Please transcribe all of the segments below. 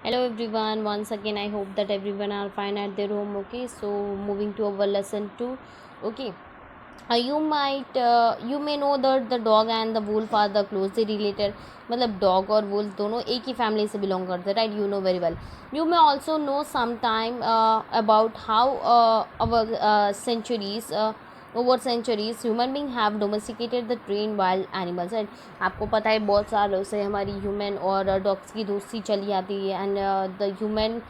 Hello everyone, once again I hope that everyone are fine at their home. Okay, so moving to our lesson 2. Okay, you may know that the dog and the wolf are the closely related. मतलब dog और wolf दोनों एक ही family से belong करते हैं, right? You know very well. You may also know sometime about how over centuries human being have domesticated the trained wild animals, right? आपको पता है बहुत सालों से हमारी ह्यूमन और डॉग्स की दोस्ती चली आती है एंड द ह्यूमन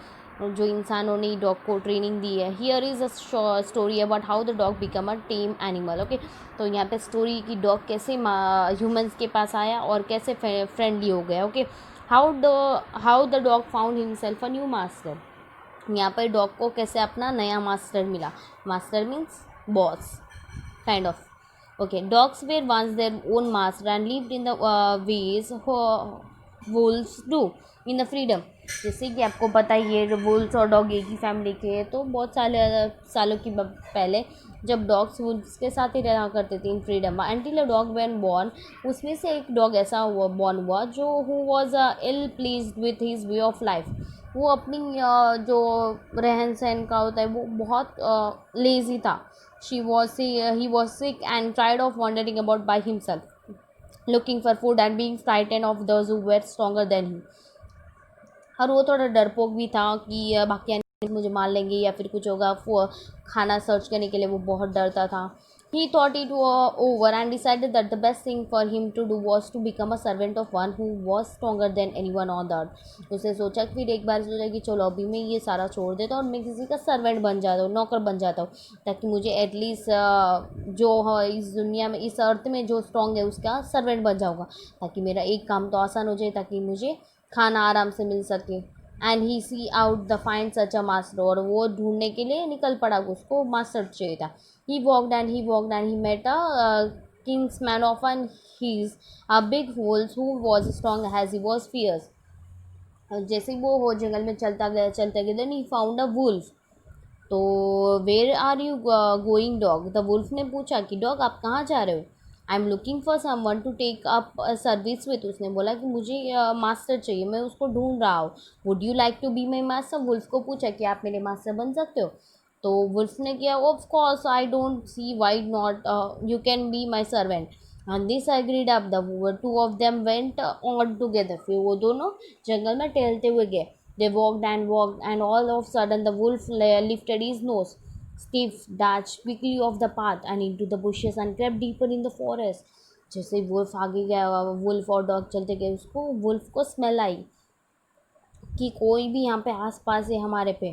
जो इंसानों ने डॉग को ट्रेनिंग दी है. Here is a story about how the dog become a time animal. Okay, तो यहाँ पे स्टोरी की डॉग कैसे ह्यूमंस के पास आया और कैसे फ्रेंडली हो गया. Okay, how the dog found himself a new master. यहाँ पर डॉग को कैसे अपना नया मास्टर मिला. Master means boss kind of. Okay, dogs were once their own master and lived in the ways wolves do in the freedom. जैसे कि आपको पता ही है वुल्स और डॉग एक ही फैमिली के हैं, तो बहुत सालों की पहले जब डॉग्स वुल्स के साथ ही रहा करते थे in freedom until a dog when born. उसमें से एक डॉग ऐसा हुआ बॉर्न हुआ जो who was ill pleased with his way of life. वो अपनी जो रहन सहन का होता है वो बहुत लेज़ी था. He was sick and tired of wandering about by himself, looking for food and being frightened of those who were stronger than him. और वो थोड़ा डरपोक भी था कि बाकी एनिमल्स मुझे मार लेंगे या फिर कुछ होगा. खाना सर्च करने के लिए वो बहुत डरता था. He thought it over and decided that the best thing for him to do was to become a servant of one who was stronger than anyone on the earth. उसने सोचा फिर एक बार सोचा कि चलो अभी मैं ये सारा छोड़ देता हूँ और मैं किसी का सर्वेंट बन जाता हूँ, नौकर बन जाता हूँ, ताकि मुझे एटलीस्ट जो इस दुनिया में इस अर्थ में जो स्ट्रॉन्ग है उसका सर्वेंट बन जाऊँगा, ताकि मेरा एक काम तो आसान हो जाए, ताकि मुझे खाना आराम से मिल सके. And he see out the find such a master. और वो ढूंढने के लिए निकल पड़ा, उसको मास्टर चाहिए था. He walked and he met a kingsman of an he's a big wolf who was strong as he was fierce. जैसे वो हो जंगल में चलता गया then he found a wolf. तो where are you going dog. The wolf ने पूछा कि डॉग आप कहाँ जा रहे हो. I am looking for someone to take up service with. उसने बोला कि मुझे मास्टर चाहिए, मैं उसको ढूंढ रहा हूँ. Would you like to be my master. Wolf को पूछा कि आप मेरे मास्टर बन सकते हो. तो वुल्फ ने किया of course I don't see why not, you can be my servant. And this agreed up. The two of them went on together. फिर वो दोनों जंगल में टहलते हुए गए. They walked, and all of a sudden the wolf lifted his nose, stiff, dashed quickly off the path and into the bushes and crept deeper in the forest. जैसे ही wolf आगे गया, वुल्फ और डॉग चलते गए, उसको wolf को smell आई कि कोई भी यहाँ पे आस पास है हमारे पे.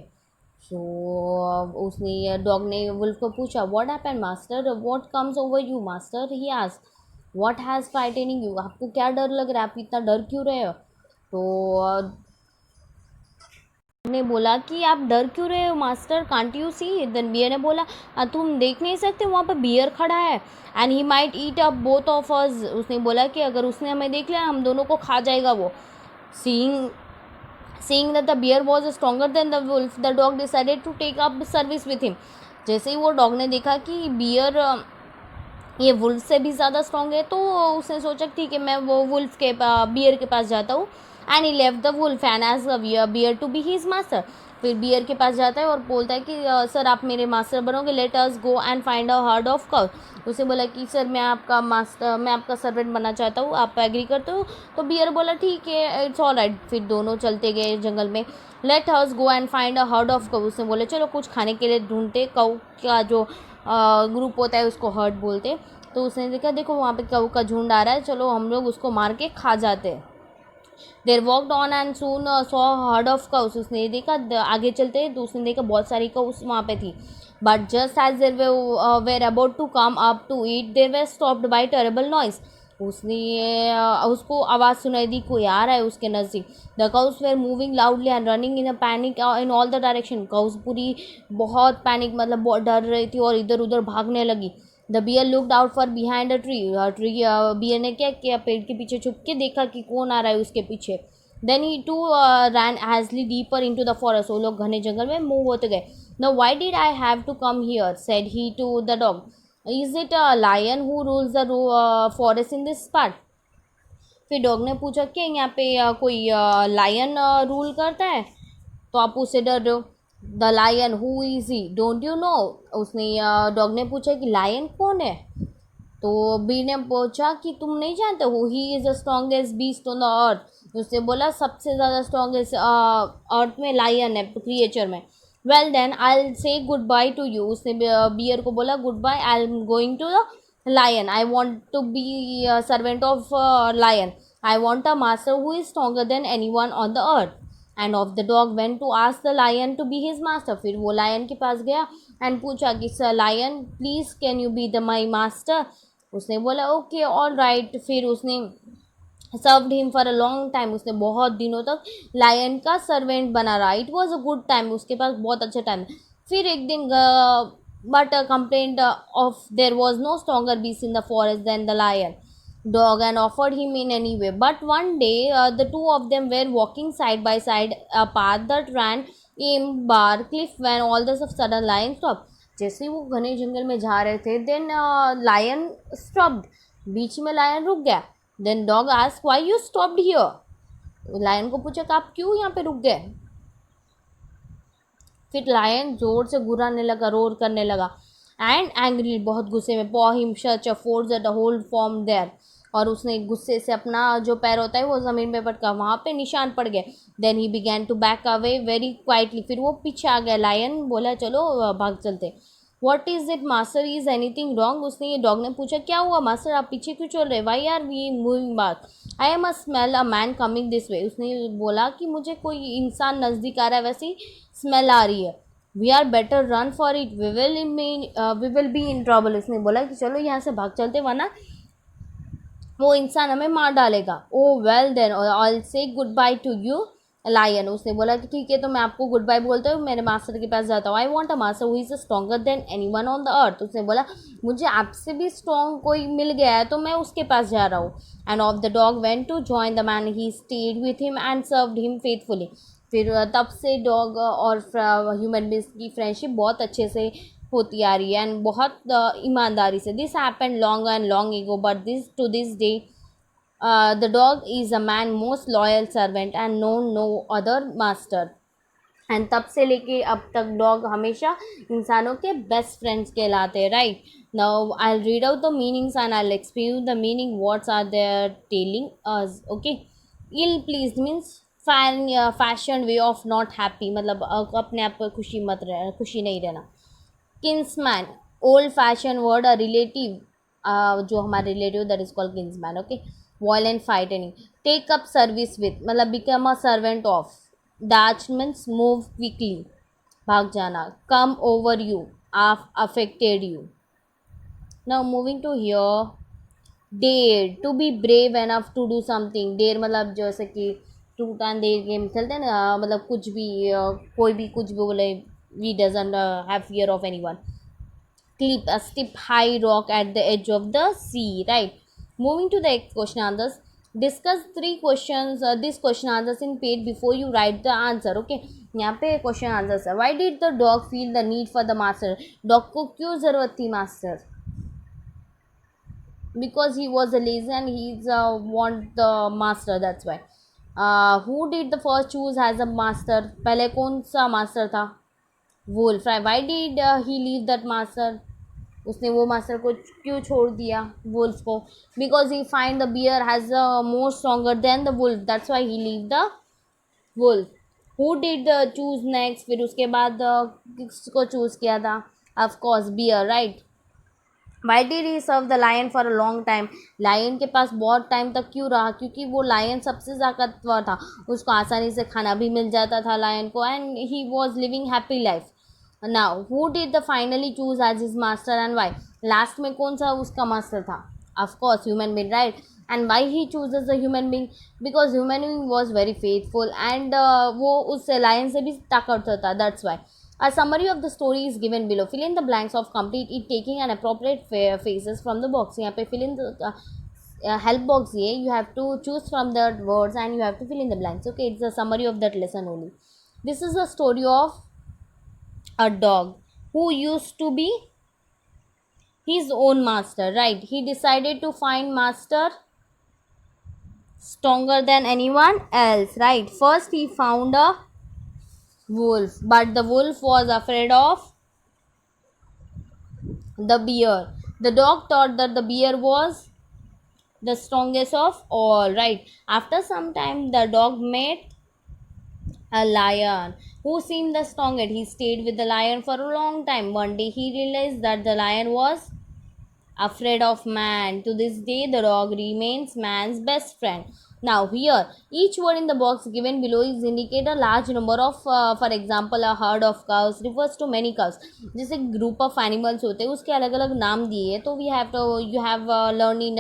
उसने डॉग ने वुल्फ को पूछा what happened master, what comes over you master. He asked what has frightening you. आपको क्या डर लग रहा है, आप इतना डर क्यों रहे हो. तो ने बोला कि आप डर क्यों रहे हो master, can't you see. Then bear ने बोला तुम देख नहीं सकते वहाँ पर बियर खड़ा है and he might eat up both of us. उसने बोला कि अगर उसने हमें देख लिया हम दोनों को खा जाएगा वो. Seeing that the bear was stronger than the wolf the dog decided to take up service with him. जैसे ही वो डॉग ने देखा कि बियर ये वुल्फ से भी ज़्यादा स्ट्रॉन्ग है, तो उसने सोचा ठीक है मैं वो वुल्फ के बियर के पास जाता हूँ. And he left the wolf and as bear to be his master. फिर बियर के पास जाता है और बोलता है कि सर आप मेरे मास्टर बनोगे, let us go and find a herd of कव. उसे बोला कि सर मैं आपका सर्वेंट बनना चाहता हूँ, आप एग्री करते हो. तो बियर बोला ठीक है इट्स ऑल राइट. फिर दोनों चलते गए जंगल में. Let us go and find a herd of कव. उसने बोले चलो कुछ खाने के लिए ढूंढते. कव का जो ग्रुप होता है उसको हर्ड बोलते. तो उसने देखा देखो वहाँ पे कऊ का झुंड आ रहा है, चलो हम लोग उसको मार के खा जाते हैं. There walked on and soon saw herd of cows. उसने देखा आगे चलते तो उसने देखा बहुत सारी काउस वहाँ पे थी. But just as there were about to come up to eat there were stopped by terrible noise. उसको आवाज़ सुनाई दी कोई आ रहा है उसके नज़दीक. The cows were moving loudly and running in a panic in all the direction. Cows पूरी बहुत पैनिक मतलब बहुत डर रही थी और इधर उधर भागने लगी. The bear looked out for behind a tree. बियर ने क्या किया, पेड़ के पीछे छुप के देखा कि कौन आ रहा है उसके पीछे. Then he two ran hastily deeper into the forest. वो लोग घने जंगल में मूव होते गए. No why did I have to come here said he to the dog. Is it a lion who rules the forest in this part. फिर dog ने पूछा कि यहाँ पे कोई लायन रूल करता है, तो आप उससे डर रहे हो। The lion who is he, don't you know. उसने डॉग ने पूछा कि लायन कौन है, तो बी ने पूछा कि तुम नहीं जानते हो, he is the strongest beast on the अर्थ। उसने बोला सबसे ज़्यादा स्ट्रॉन्गेस्ट अर्थ में लायन है, क्रिएचर में। Well then I will say good bye to you. उसने बियर को बोला goodbye, I am going to the lion, I want to be servant of lion, I want a master who is stronger than anyone on the earth. And of the dog went to ask the lion to be his master. फिर वो lion के पास गया and पूछा कि sir lion please can you be the my master. उसने बोला okay all right. फिर उसने served him for a long time, उसने बहुत दिनों तक लायन का सर्वेंट बना रहा। It was a good time, उसके पास बहुत अच्छा टाइम। फिर एक दिन but complaint of there was no stronger beast in the forest than the lion dog and offered him in any way. But one day the two of them were walking side by side a path that ran in bar cliff when all this of sudden lion stopped. जैसे ही वो घने जंगल में जा रहे थे then lion stopped, बीच में लायन रुक गया। Then dog ask why you stopped here. Lion को पूछा कि आप क्यों यहाँ पे रुक गए। फिर लायन जोर से घुराने लगा, रोर करने लगा एंड एंग्री, बहुत गुस्से में, paw him such a force that the whole form there, और उसने गुस्से से अपना जो पैर होता है वो ज़मीन पे पटका, वहाँ पे निशान पड़ गए। Then he began to back away very quietly, फिर वो पीछे आ गया। लायन बोला चलो भाग चलते। What is it master, is anything wrong. उसने ये डॉग ने पूछा क्या हुआ मास्टर, आप पीछे क्यों चल रहे, why are we moving back, I am a smell a man coming this way. उसने बोला कि मुझे कोई इंसान नज़दीक आ रहा है, वैसी स्मेल आ रही है। We are better run for it, we will be in trouble. उसने बोला कि चलो यहाँ से भाग चलते वरना वो इंसान हमें मार डालेगा। ओ well then I say good bye to you lion. उसने बोला कि ठीक है तो मैं आपको गुड बाय बोलता हूँ, मेरे मास्टर के पास जाता हूँ। आई want a master who is stronger than anyone on the अर्थ। उसने बोला मुझे आपसे भी स्ट्रॉन्ग कोई मिल गया है तो मैं उसके पास जा रहा हूँ। And of the dog went to join the man, he stayed with him and served him faithfully. फिर तब से डॉग और ह्यूमन बींग्स की फ्रेंडशिप बहुत अच्छे से होती आ रही है एंड बहुत ईमानदारी से। This happened long and long ago but this to this day the dog is a man most loyal servant and known no other master। And तब से लेके अब तक डॉग हमेशा इंसानों के बेस्ट फ्रेंड्स कहलाते हैं, right. Now I will read out the meanings and I will explain the meaning what's are they're telling us. Okay, ill pleased means fashion way of not happy, मतलब अपने आप पर खुशी मत रह, खुशी नहीं रहना। Kinsman, old fashion word, a relative, जो हमारे relative that is called kinsman. Okay, violent frightening. Take up service with मतलब become a servant of. Dash means move quickly, भाग जाना। Come over you, affected you. Now moving to here, dare, to be brave enough to do something. Dare मतलब जैसे कि truth and dare game खेलते हैं ना, मतलब कुछ भी कोई भी कुछ भी बोले, we doesn't have fear of any one. Clip a steep high rock at the edge of the sea, right? Moving to the question answers, discuss three questions, this question answers in paid before you write the answer। okay, यहाँ पे question answers है। Why did the dog feel the need for the master? Dog को क्यों ज़रूरत थी master? Because he was a lazy and he's want the master, that's why। who did the first choose as a master? पहले कौन सा master था? Wolf. Why did he leave that master? उसने वो मास्टर को क्यों छोड़ दिया, वुल्फ को? Because he find the bear has more stronger than the wolf, that's why he leave the wolf. Who did choose next? फिर उसके बाद किसको चूज़ किया था? Of course bear, right. Why did he serve the lion for a long time? Lion के पास बहुत time तक क्यों रहा? क्योंकि वो लायन सबसे ताकतवर था, उसको आसानी से खाना भी मिल जाता था लायन को, and he was living happy life. Now who did the finally choose as his master and why? Last में कौन सा उसका मास्टर था? Of course human being, right. And why he chooses the human being? Because human being was very faithful and वो उस लायन से भी ताकतवर था, that's why. A summary of the story is given below. Fill in the blanks of complete it taking an appropriate phrases from the box. यहाँ पे fill in the help box ये you have to choose from the words and you have to fill in the blanks. Okay, it's a summary of that lesson only. This is the story of a dog who used to be his own master, right? He decided to find master stronger than anyone else, right? First he found a wolf, but the wolf was afraid of the bear. The dog thought that the bear was the strongest of all, right? After some time, the dog met a lion who seemed the strongest. He stayed with the lion for a long time. One day, he realized that the lion was afraid of man. To this day, the dog remains man's best friend. Now, here, each word in the box given below is indicate a large number of, for example, a herd of cows refers to many cows. जैसे group of animals होते हैं उसके अलग अलग नाम दिए हैं तो we have to you have learned in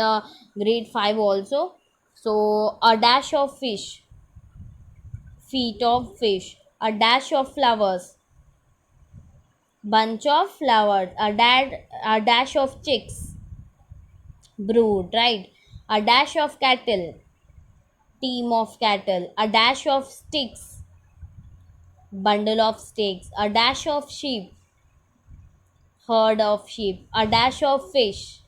grade 5 also. So a dash of fish, feet of fish, a dash of flowers, bunch of flowers, a dash of chicks, brood, right? A dash of cattle, team of cattle, a dash of sticks, bundle of sticks, a dash of sheep, herd of sheep, a dash of fish,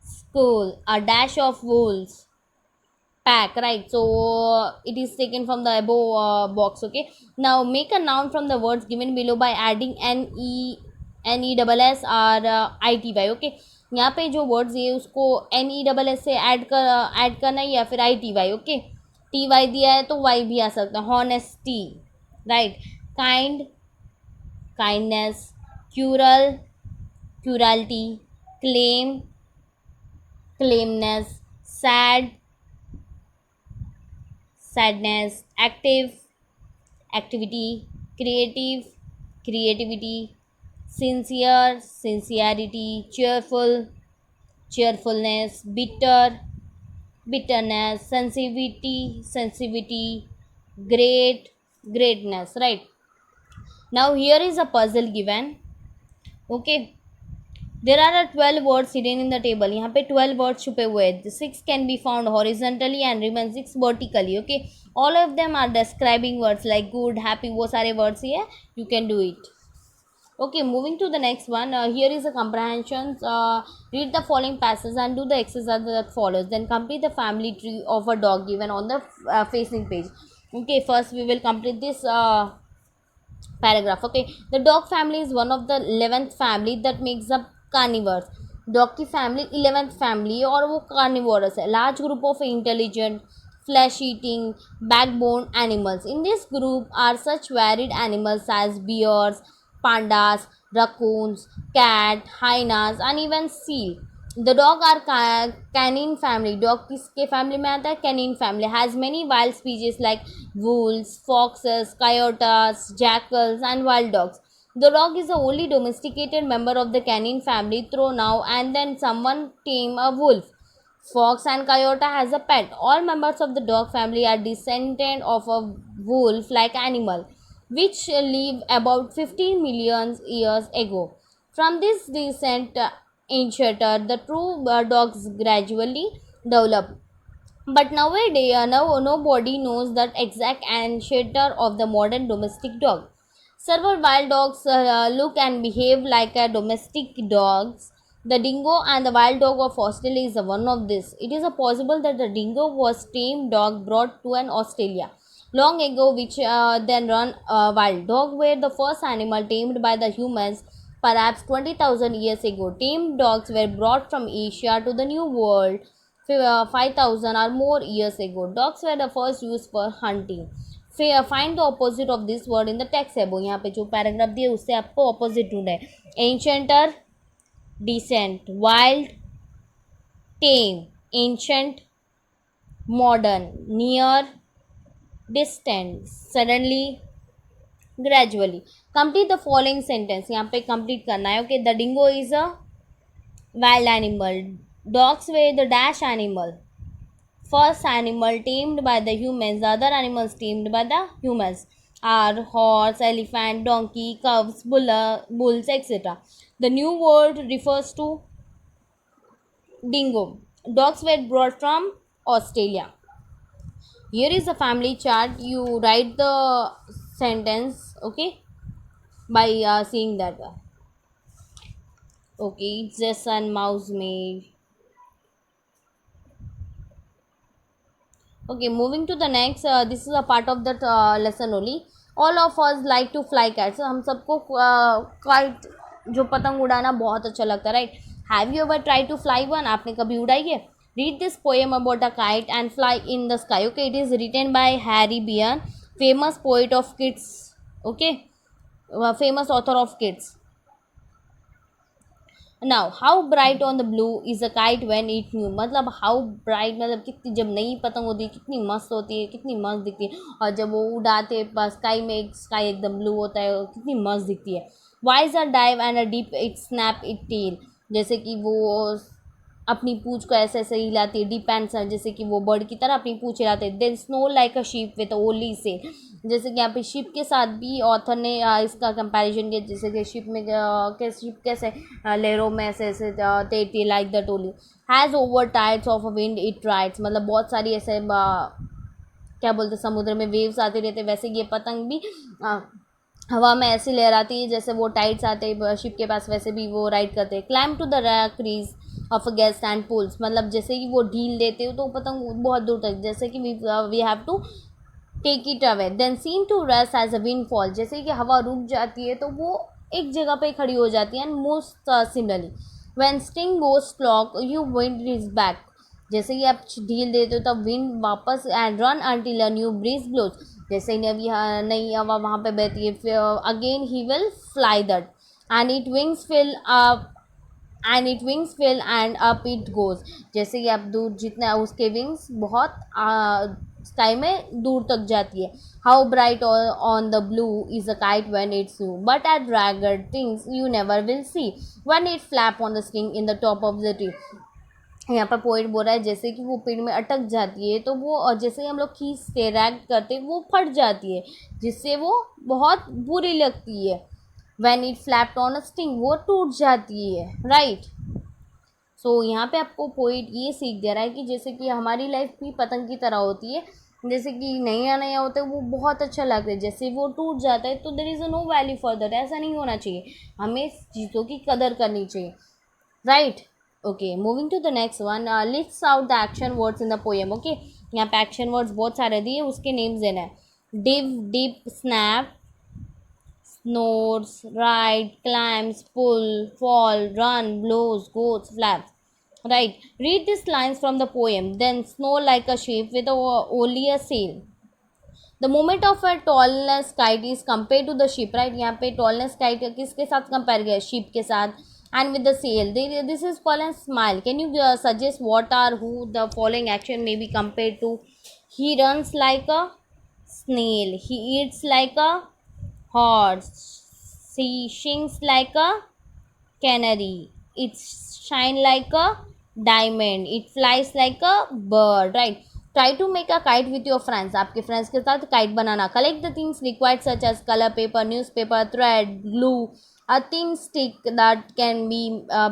school, a dash of wolves, pack, right? So it is taken from the above box. Okay, now make a noun from the words given below by adding NESS or ITY. Okay, यहाँ पे जो words है उसको NESS से add करना है या फिर ITY. ओके, TY दिया है तो Y भी आ सकता है. Honesty, right? Kind, kindness, cruel, cruelty, claim, claimness, sad, sadness, active, activity, creative, creativity, sincere, sincerity, cheerful, cheerfulness, bitter, bitterness, sensitivity, sensitivity, great, greatness, right? Now here is a puzzle given. Okay, there are 12 words hidden in the table. यहाँ पे 12 words छुपे हुए हैं. 6 can be found horizontally and remain 6 vertically. Okay, all of them are describing words like good, happy, वो सारे words ही है. You can do it. Okay, moving to the next one. Here is the comprehensions. Read the following passages and do the exercise that follows. Then complete the family tree of a dog given on the facing page. Okay, first we will complete this paragraph. Okay, the dog family is one of the 11th family that makes up carnivores. Dog की family 11th family है और वो carnivorous है. Large group of intelligent flesh eating backbone animals. In this group are such varied animals as bears, pandas, raccoons, cat, hyenas and even seal. The dog are canine family. Dog किसके family में आता है? Canine family. Has many wild species like wolves, foxes, coyotes, jackals and wild dogs. The dog is the only domesticated member of the canine family. Through now and then someone tame a wolf, fox and coyote has a pet. All members of the dog family are descendant of a wolf-like animal, which lived about 15 million years ago. From this descent ancestor, the true dogs gradually develop. But nowadays, now nobody knows that exact ancestor of the modern domestic dog. Several wild dogs look and behave like a domestic dogs. The dingo and the wild dog of Australia is one of this. It is possible that the dingo was tamed dog brought to an Australia long ago, which then run wild. Dog were the first animal tamed by the humans, perhaps 20,000 years ago. Tamed dogs were brought from Asia to the New World 5,000 or more years ago. Dogs were the first used for hunting. Find the opposite of this word in the text above. यहाँ पे जो paragraph दिए उससे आपको opposite ढूंढना है. Ancient, decent, wild, tame, ancient, modern, near, distant, suddenly, gradually. Complete the following sentence. यहाँ पे complete करना है. Okay, the dingo is a wild animal. Dogs were the dash animal. First animal tamed by the humans. The other animals tamed by the humans are horse, elephant, donkey, cows, bulls, etc. The new word refers to dingo. Dogs were brought from Australia. Here is a family chart. You write the sentence, okay, by seeing that. Okay, it's just a mouse made. Okay, moving to the next, this is a part of that lesson only. All of us like to fly kites. हम सबको kite जो पतंग उड़ाना बहुत अच्छा लगता है, right? Have you ever try to fly one? आपने कभी उड़ाई है? Read this poem about a kite and fly in the sky. Okay, it is written by Harry Behn, famous poet of kids. Okay, famous author of kids. Now how bright on the blue is a kite when it new. मतलब how bright, मतलब कितनी, जब नई पतंग होती है कितनी मस्त होती है, कितनी मस्त दिखती है. और जब वो उड़ाते बस स्काई में, एक स्काई एकदम ब्लू होता है, कितनी मस्त दिखती है. Wise a dive and a deep it snap it tail. जैसे कि वो अपनी पूँछ को ऐसे ऐसे हिलाती है, डीप एंड सर, जैसे कि वो बर्ड की तरह अपनी पूँछ हिलाते हैं. Than snow like a sheep with only say. जैसे कि यहाँ पे शिप के साथ भी ऑथर ने इसका कंपैरिजन किया. जैसे कि शिप में शिप कैसे लहरों में ऐसे ऐसे तैरती है, like that only. Has over tides of a wind it rides. मतलब बहुत सारी ऐसे क्या बोलते, समुद्र में वेव्स आते रहते, वैसे ये पतंग भी हवा में ऐसी लहराती है जैसे वो टाइड्स आते हैं शिप के पास, वैसे भी वो राइड करते हैं. Climb to the crease of gas and pulls. मतलब जैसे कि वो ढील देते हो तो पतंग बहुत दूर तक, जैसे कि we have to take it away. Then seen to rest as a wind fall. जैसे कि हवा रुक जाती है तो वो एक जगह पे खड़ी हो जाती है. And most similarly when sting goes slack you wind is back. जैसे कि आप ढील देते हो तब विंड वापस, and run until a new breeze blows. जैसे ही नई हवा वहाँ पे बहती है, फिर again he will fly that, and it wings fill up and up it goes. जैसे कि आप दूर जितना उसके विंग्स बहुत स्काई में दूर तक जाती है. How bright on the blue is a kite when it's you, but at ragged things you never will see when it flap on the string in the top of the tree. यहाँ पर poet बोल रहा है जैसे कि वो पेड़ में अटक जाती है तो वो, और जैसे ही हम लोग खींचते रैग करते वो फट जाती है, जिससे वो बहुत बुरी लगती है. When it flapped on a sting, वो टूट जाती है, राइट? सो यहाँ पे आपको पोइट ये सीख दे रहा है कि जैसे कि हमारी लाइफ भी पतंग की तरह होती है. जैसे कि नया नया होता है वो बहुत अच्छा लगता है, जैसे वो टूट जाता है तो there is no value for that. ऐसा नहीं होना चाहिए, हमें चीज़ों की कदर करनी चाहिए, right? Okay, moving to the next one. List out the action words in the poem. Okay, यहाँ पे एक्शन वर्ड्स बहुत सारे दिए, उसके नेम्स देना है. Dive, dip, snap, snores, ride, climbs, pull, fall, run, blows, goes, flaps. Right. Read these lines from the poem. Then snow like a ship with only a sail. The moment of a tallness kite is compared to the ship. Right. यहाँ पे tallness kite किसके साथ compare किया? Ship के साथ. And with the sail. This is called a smile. Can you suggest what or who the following action may be compared to? He runs like a snail. He eats like a horse. She sings like a canary. It shines like a diamond. It flies like a bird. Right. Try to make a kite with your friends. आपके friends के साथ kite banana. Collect the things required such as color paper, newspaper, thread, glue, a thin stick that can be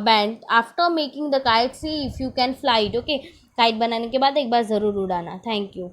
bent. After making the kite, see if you can fly it. Okay. Kite बनाने के बाद एक बार ज़रूर उड़ाना. Thank you.